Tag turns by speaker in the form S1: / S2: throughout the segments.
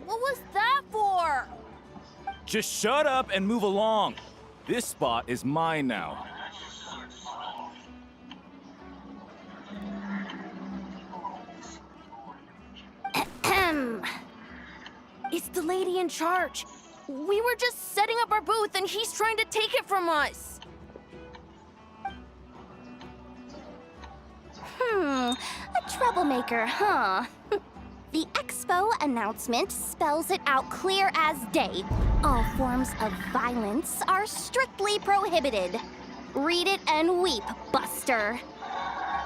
S1: What was that for?
S2: Just shut up and move along. This spot is mine now.
S1: It's the lady in charge. We were just setting up our booth and he's trying to take it from us.
S3: A troublemaker, huh? The expo announcement spells it out clear as day. All forms of violence are strictly prohibited. Read it and weep, Buster.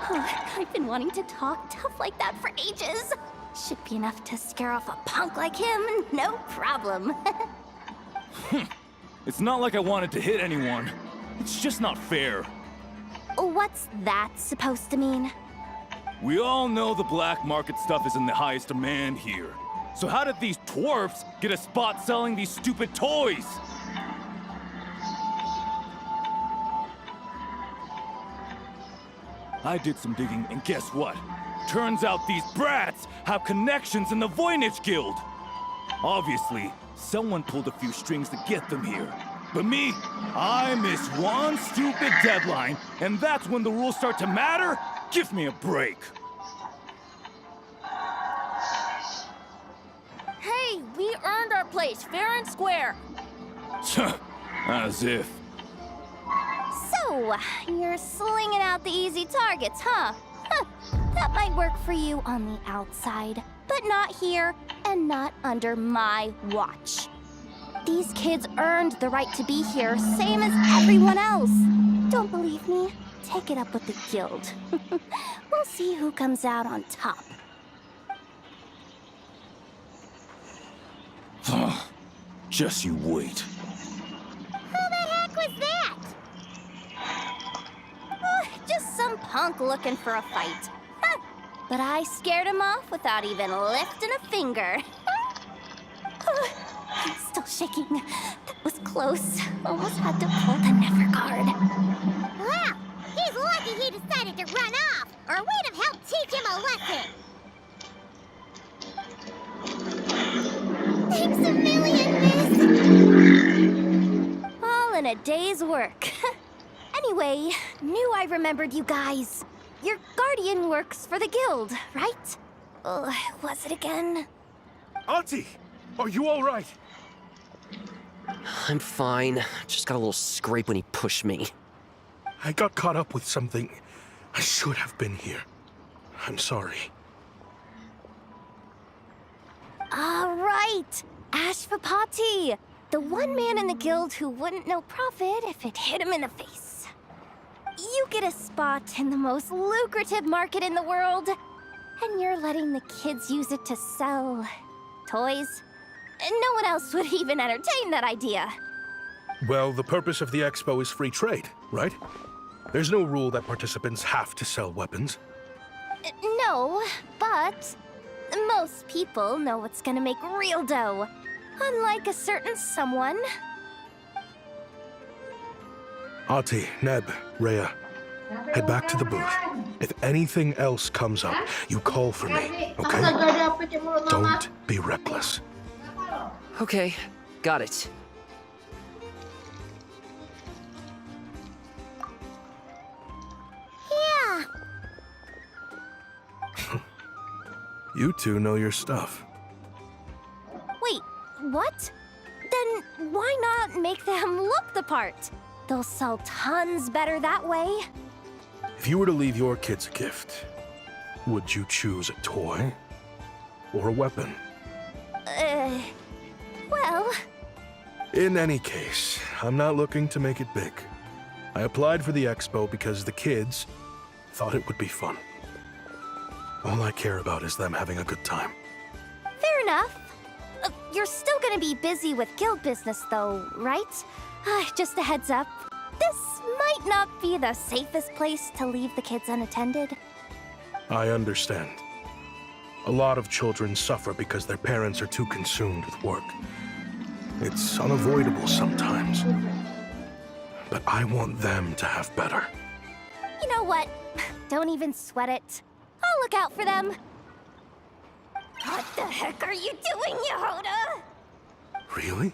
S3: I've been wanting to talk tough like that for ages. Should be enough to scare off a punk like him, no problem.
S2: It's not like I wanted to hit anyone. It's just not fair.
S3: What's that supposed to mean?
S2: We all know the black market stuff is in the highest demand here. So how did these dwarfs get a spot selling these stupid toys? I did some digging, and guess what? Turns out these brats have connections in the Voynich Guild. Obviously, someone pulled a few strings to get them here. But me, I missed one stupid deadline, and that's when the rules start to matter? Give me a break.
S1: Hey, we earned our place, fair and square.
S2: As if.
S3: So, you're slinging out the easy targets, huh? That might work for you on the outside, but not here and not under my watch. These kids earned the right to be here, same as everyone else. Don't believe me? Take it up with the guild. We'll see who comes out on top.
S2: Just you wait.
S3: Who the heck was that? Just some punk looking for a fight. But I scared him off without even lifting a finger. I'm still shaking. That was close. Almost had to pull the never card.
S4: Well, he's lucky he decided to run off, or we'd have helped teach him a lesson. Thanks a million, miss.
S3: All in a day's work. Anyway, knew I remembered you guys. Your guardian works for the guild, right? Was it again?
S5: Auntie, are you all right?
S6: I'm fine. Just got a little scrape when he pushed me.
S5: I got caught up with something. I should have been here. I'm sorry.
S3: All right, Ashvapati, the one man in the guild who wouldn't know profit if it hit him in the face. You get a spot in the most lucrative market in the world, and you're letting the kids use it to sell toys. No one else would even entertain that idea.
S5: Well, the purpose of the expo is free trade, right? There's no rule that participants have to sell weapons.
S3: No, but most people know what's gonna make real dough. Unlike a certain someone.
S5: Ati, Neb, Rhea, head back to the booth. If anything else comes up, you call for me, okay? Don't be reckless.
S6: Okay, got it.
S4: Yeah,
S5: You two know your stuff.
S3: Wait, what? Then why not make them look the part? They'll sell tons better that way.
S5: If you were to leave your kids a gift, would you choose a toy or a weapon?
S3: Well...
S5: In any case, I'm not looking to make it big. I applied for the expo because the kids thought it would be fun. All I care about is them having a good time.
S3: Fair enough. You're still gonna be busy with guild business though, right? Just a heads up. This might not be the safest place to leave the kids unattended.
S5: I understand. A lot of children suffer because their parents are too consumed with work. It's unavoidable sometimes. But I want them to have better.
S3: You know what? Don't even sweat it. I'll look out for them. What the heck are you doing, Yehoda?
S5: Really?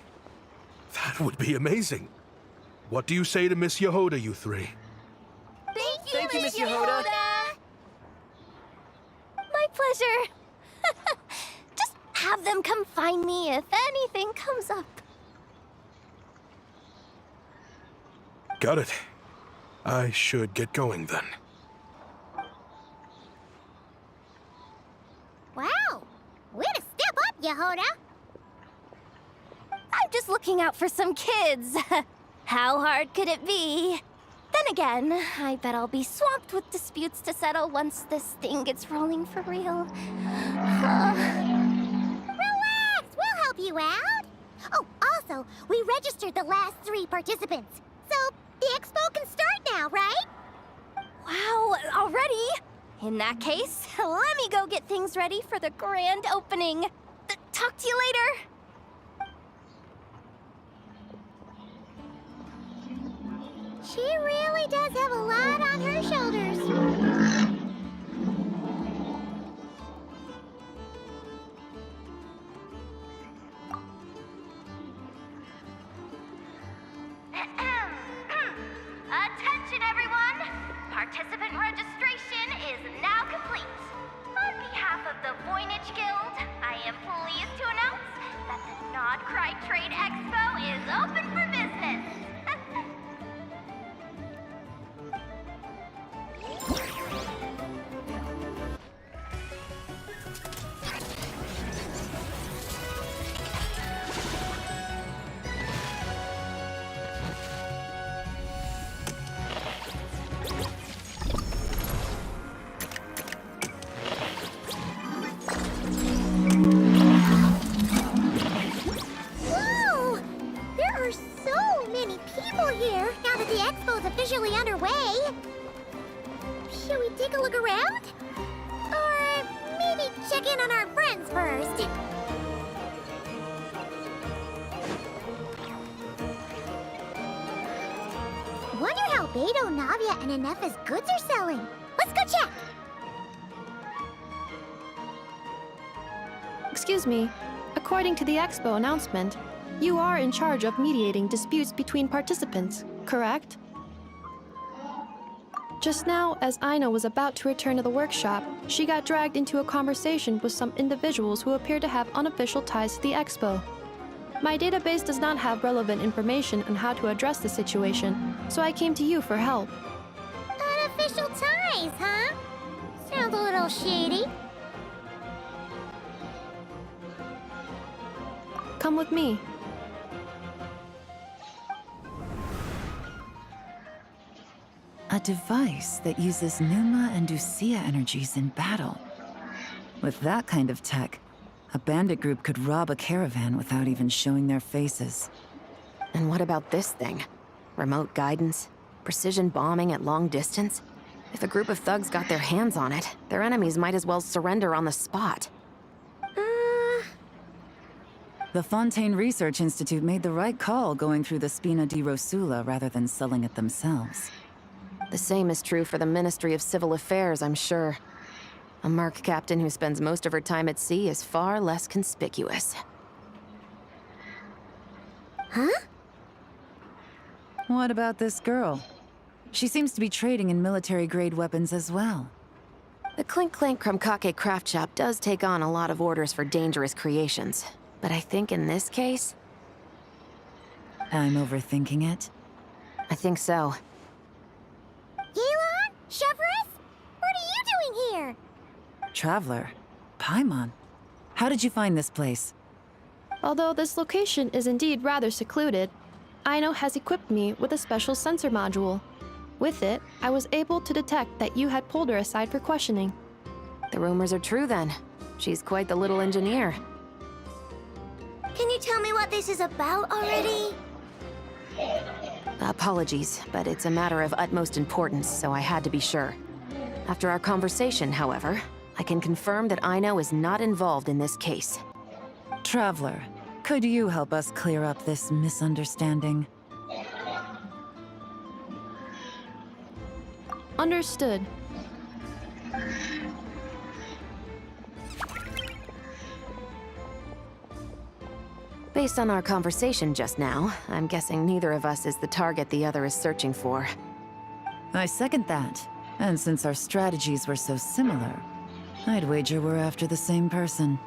S5: That would be amazing. What do you say to Miss Yehoda, you three?
S3: Thank you,
S6: Miss Yehoda.
S3: My pleasure. Just have them come find me if anything comes up.
S5: Got it. I should get going then.
S4: Wow! Way to step up, Yehoda!
S3: I'm just looking out for some kids. How hard could it be? Then again, I bet I'll be swamped with disputes to settle once this thing gets rolling for real.
S4: Relax! We'll help you out! Oh, also, we registered the last 3 participants. So, the expo can start now, right?
S3: Wow, already? In that case, let me go get things ready for the grand opening. Talk to you later.
S4: She really does have a lot on her shoulders.
S3: Attention, everyone! Participant registration is now complete. On behalf of the Voynich Guild, I am pleased to announce that the Nod Cry Trade Expo is open for business.
S4: Whoa! There are so many people here now that the expo's officially underway. Should we take a look around? Or maybe check in on our friends first? Wonder how Beto, Navia, and Inef's goods are selling. Let's go check!
S7: Excuse me. According to the expo announcement, you are in charge of mediating disputes between participants, correct? Just now, as Aina was about to return to the workshop, she got dragged into a conversation with some individuals who appear to have unofficial ties to the expo. My database does not have relevant information on how to address the situation, so I came to you for help.
S4: Unofficial ties, huh? Sounds a little shady.
S7: Come with me.
S8: A device that uses Numa and Ducia energies in battle. With that kind of tech, a bandit group could rob a caravan without even showing their faces.
S1: And what about this thing? Remote guidance? Precision bombing at long distance? If a group of thugs got their hands on it, their enemies might as well surrender on the spot.
S8: The Fontaine Research Institute made the right call going through the Spina di Rosula rather than selling it themselves.
S1: The same is true for the Ministry of Civil Affairs, I'm sure. A merc captain who spends most of her time at sea is far less conspicuous.
S4: Huh?
S8: What about this girl? She seems to be trading in military-grade weapons as well.
S1: The Clink Clank Krumkake craft shop does take on a lot of orders for dangerous creations. But I think in this case,
S8: I'm overthinking it.
S1: I think so.
S4: Yelan? Chevrolet? What are you doing here?
S8: Traveler? Paimon? How did you find this place?
S7: Although this location is indeed rather secluded, Aino has equipped me with a special sensor module. With it, I was able to detect that you had pulled her aside for questioning.
S1: The rumors are true then. She's quite the little engineer.
S4: Can you tell me what this is about already?
S1: Apologies, but it's a matter of utmost importance, so I had to be sure. After our conversation, however, I can confirm that Aino is not involved in this case.
S8: Traveler, could you help us clear up this misunderstanding?
S7: Understood.
S1: Based on our conversation just now, I'm guessing neither of us is the target the other is searching for.
S8: I second that. And since our strategies were so similar, I'd wager we're after the same person.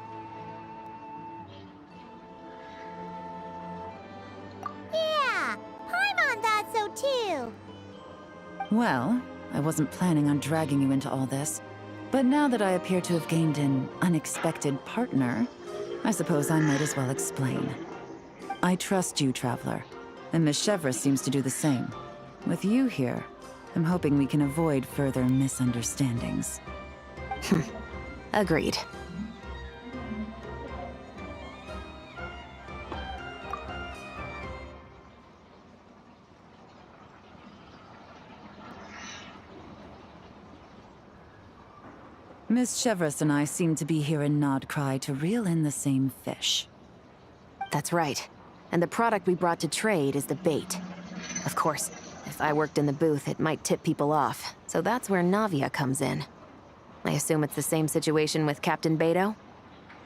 S4: Yeah, Paimon thought so too.
S8: Well, I wasn't planning on dragging you into all this, but now that I appear to have gained an unexpected partner, I suppose I might as well explain. I trust you, Traveler, and Miss Chevrolet seems to do the same. With you here, I'm hoping we can avoid further misunderstandings.
S1: Agreed.
S8: Miss Chevrolet and I seem to be here in Nodcry to reel in the same fish.
S1: That's right. And the product we brought to trade is the bait. Of course, if I worked in the booth, it might tip people off. So that's where Navia comes in. I assume it's the same situation with Captain Beto?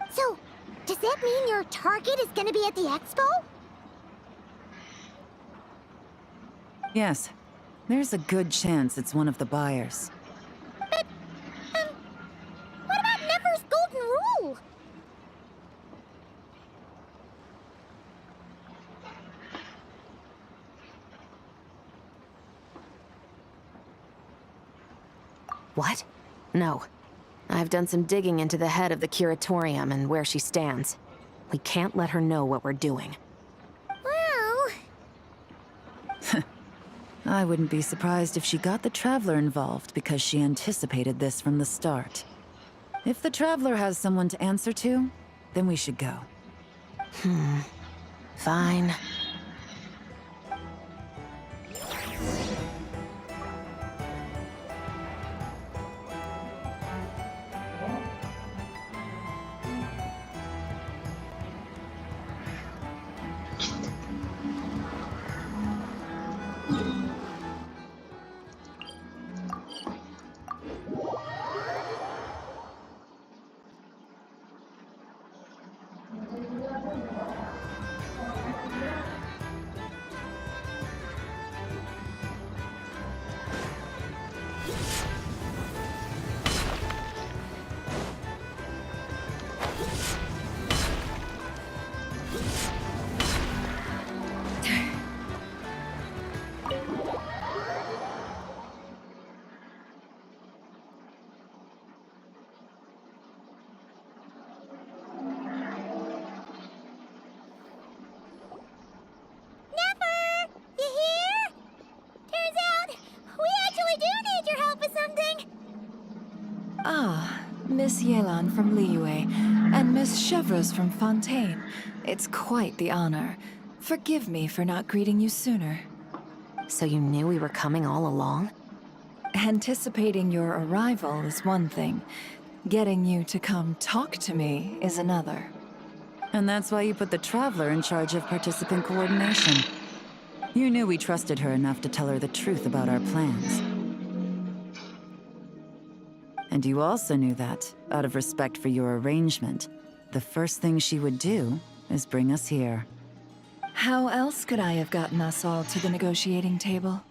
S4: So, does that mean your target is gonna be at the expo?
S8: Yes, there's a good chance it's one of the buyers.
S4: What about Nefer's golden rule?
S1: What? No. I've done some digging into the head of the curatorium and where she stands. We can't let her know what we're doing.
S4: Well,
S8: I wouldn't be surprised if she got the Traveler involved because she anticipated this from the start. If the Traveler has someone to answer to, then we should go.
S1: Fine.
S4: Nefer! You here? Turns out, we actually do need your help with something.
S9: Ah, Miss Yelan from Liyue and Miss Chevreuse from Fontaine. It's quite the honor. Forgive me for not greeting you sooner.
S1: So you knew we were coming all along?
S9: Anticipating your arrival is one thing. Getting you to come talk to me is another.
S8: And that's why you put the Traveler in charge of participant coordination. You knew we trusted her enough to tell her the truth about our plans. And you also knew that, out of respect for your arrangement, the first thing she would do is bring us here.
S9: How else could I have gotten us all to the negotiating table?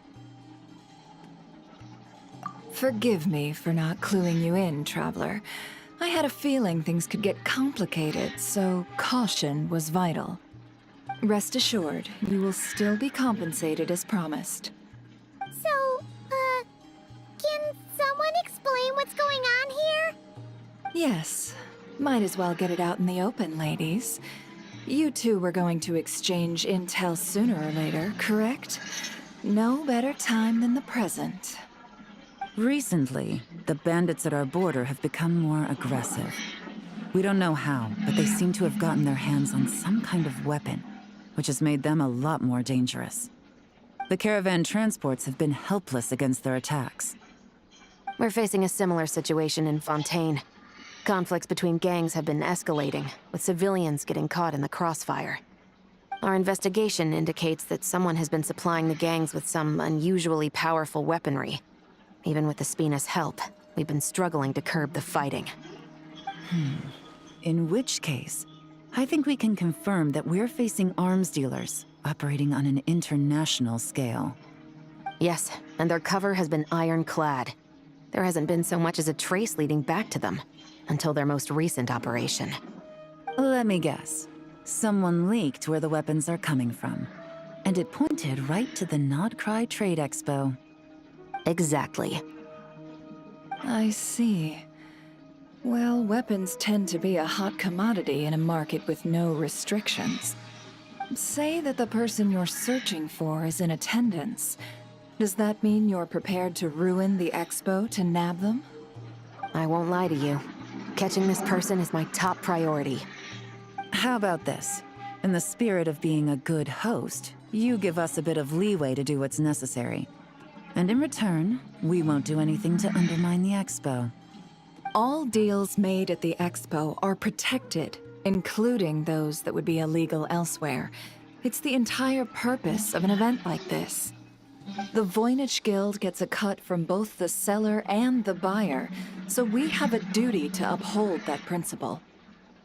S9: Forgive me for not cluing you in, Traveler. I had a feeling things could get complicated, so caution was vital. Rest assured, you will still be compensated as promised.
S4: So, can someone explain what's going on here?
S9: Yes. Might as well get it out in the open, ladies. You two were going to exchange intel sooner or later, correct? No better time than the present.
S8: Recently, the bandits at our border have become more aggressive. We don't know how, but they seem to have gotten their hands on some kind of weapon, which has made them a lot more dangerous. The caravan transports have been helpless against their attacks.
S1: We're facing a similar situation in Fontaine. Conflicts between gangs have been escalating, with civilians getting caught in the crossfire. Our investigation indicates that someone has been supplying the gangs with some unusually powerful weaponry. Even with the Spina's help, we've been struggling to curb the fighting.
S8: In which case, I think we can confirm that we're facing arms dealers operating on an international scale.
S1: Yes, and their cover has been ironclad. There hasn't been so much as a trace leading back to them, until their most recent operation.
S8: Let me guess. Someone leaked where the weapons are coming from. And it pointed right to the Nodcry Trade Expo.
S1: Exactly.
S9: I see. Well, weapons tend to be a hot commodity in a market with no restrictions. Say that the person you're searching for is in attendance. Does that mean you're prepared to ruin the expo to nab them?
S1: I won't lie to you. Catching this person is my top priority.
S8: How about this? In the spirit of being a good host, you give us a bit of leeway to do what's necessary. And in return, we won't do anything to undermine the expo.
S9: All deals made at the expo are protected, including those that would be illegal elsewhere. It's the entire purpose of an event like this. The Voynich Guild gets a cut from both the seller and the buyer, so we have a duty to uphold that principle.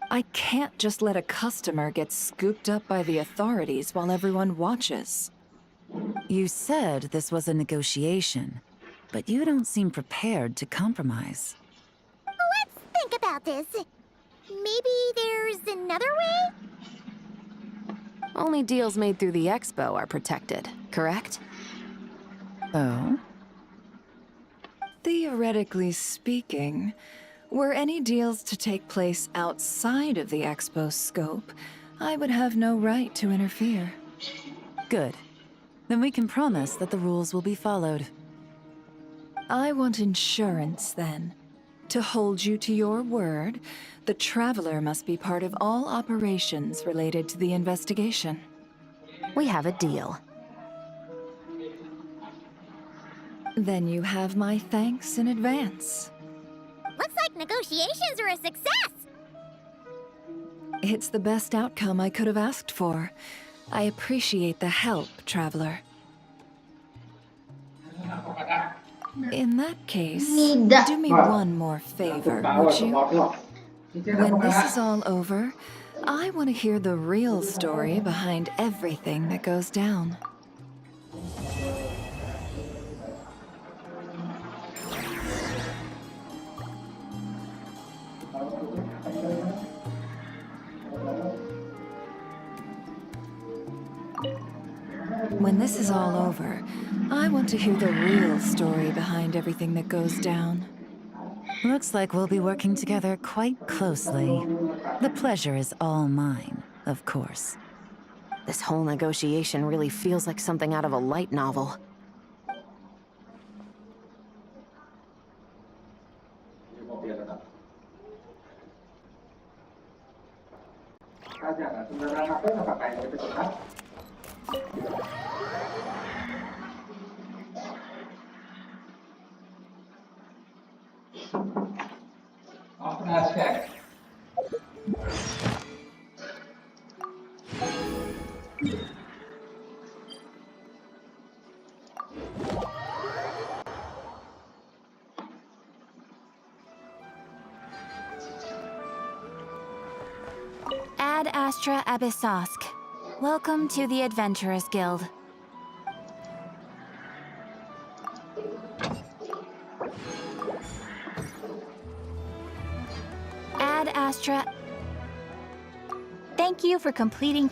S9: I can't just let a customer get scooped up by the authorities while everyone watches.
S8: You said this was a negotiation, but you don't seem prepared to compromise.
S4: Let's think about this. Maybe there's another way?
S1: Only deals made through the expo are protected, correct?
S8: Oh?
S9: Theoretically speaking, were any deals to take place outside of the expo's scope, I would have no right to interfere.
S8: Good. Then we can promise that the rules will be followed.
S9: I want insurance, then. To hold you to your word, the Traveler must be part of all operations related to the investigation.
S1: We have a deal.
S9: Then you have my thanks in advance.
S4: Looks like negotiations are a success!
S9: It's the best outcome I could have asked for. I appreciate the help, Traveler. In that case, do me one more favor, would you? When this is all over, I want to hear the real story behind everything that goes down. When this is all over, I want to hear the real story behind everything that goes down.
S8: Looks like we'll be working together quite closely. The pleasure is all mine, of course.
S1: This whole negotiation really feels like something out of a light novel.
S3: Ad Astra Abyssosk. Welcome to the Adventurers Guild. Astra. Thank you for completing.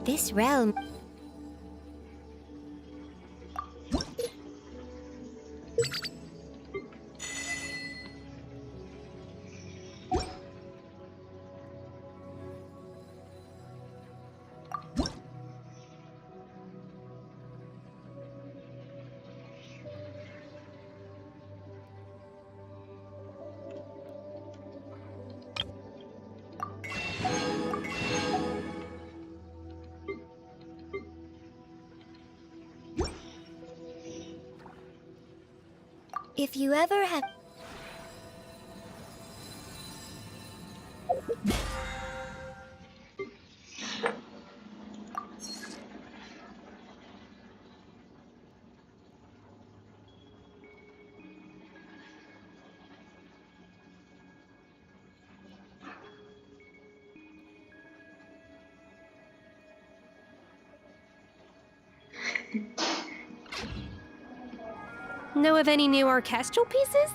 S4: This realm. If you ever have...
S10: Know of any new orchestral pieces?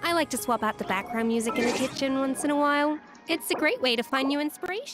S10: I like to swap out the background music in the kitchen once in a while. It's a great way to find new inspiration.